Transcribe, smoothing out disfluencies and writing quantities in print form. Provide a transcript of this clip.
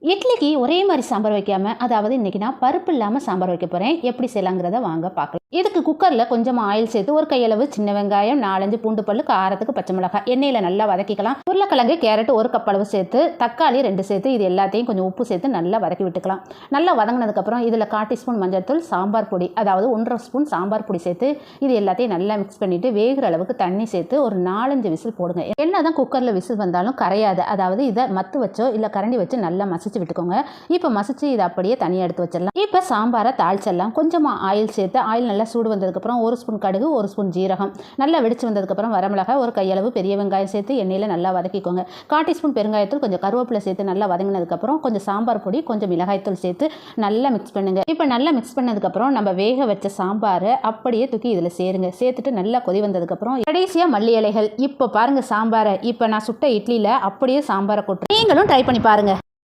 இட்லிக்கு ஒரே மாதிரி சாம்பார் வைக்காம, அதாவது இன்னைக்கு நான் பருப்பு இல்லாமல் சாம்பார் வைக்க போகிறேன். எப்படி செய்யலாங்கிறத வாங்க பார்க்கலாம். இதுக்கு குக்கரில் கொஞ்சமாக ஆயில் சேர்த்து ஒரு கையளவு சின்ன வெங்காயம், 4-5 பூண்டு பல்லு, காரத்துக்கு பச்சை மிளகாய், எண்ணெயில் நல்லா வதக்கிக்கலாம். உருளைக்கிழங்கு, கேரட் 1 கப் அளவு சேர்த்து, தக்காளி 2 சேர்த்து, இது எல்லாத்தையும் கொஞ்சம் உப்பு சேர்த்து நல்லா வதக்கி விட்டுக்கலாம். நல்லா வதங்கினதுக்கப்புறம் இதில் 1/4 டீஸ்பூன் மஞ்சள் தூள், சாம்பார் பொடி, அதாவது 1.5 ஸ்பூன் சாம்பார் பொடி சேர்த்து இது எல்லாத்தையும் நல்லா மிக்ஸ் பண்ணிவிட்டு வேகிற அளவுக்கு தண்ணி சேர்த்து ஒரு 4-5 விசில் போடுங்க. என்ன தான் குக்கரில் விசில் வந்தாலும் கரையாது. அதாவது இதை மத்து வச்சோ இல்லை கரண்டி வச்சு நல்லா மசிச்சு விட்டுக்கோங்க. இப்போ மசிச்சு இதை அப்படியே தனியாக எடுத்து வச்சிடலாம். இப்போ சாம்பாரை தாளிச்சிடலாம். கொஞ்சமாக ஆயில் சேர்த்து, ஆயில் நல்லா சூடு வந்ததுக்கப்புறம் 1 ஸ்பூன் கடுகு, 1 ஸ்பூன் ஜீரகம் நல்லா வெடிச்சு வந்ததுக்கப்புறம் வரமிளகாய், ஒரு கையளவு பெரிய வெங்காயம் சேர்த்து எண்ணெயில் நல்லா வதக்கிக்கோங்க. 1/4 டீஸ்பூன் பெருங்காயத்தூள், கொஞ்சம் கருவேப்பிலை சேர்த்து நல்லா வதங்கினதுக்கப்புறம் கொஞ்சம் சாம்பார் பொடி, கொஞ்சம் மிளகாய்த்தூள் சேர்த்து நல்லா மிக்ஸ் பண்ணுங்க. இப்போ நல்லா மிக்ஸ் பண்ணதுக்கப்புறம் நம்ம வேக வச்ச சாம்பாரை அப்படியே தூக்கி இதில் சேருங்க. சேர்த்துட்டு நல்லா கொதி வந்ததுக்கப்புறம் கடைசியாக மல்லி இலைகள். இப்போ பாருங்க சாம்பாரை. இப்போ நான் சுட்ட இட்லியில் அப்படியே சாம்பாரை கொட்டு. நீங்களும் ட்ரை பண்ணி பாருங்க.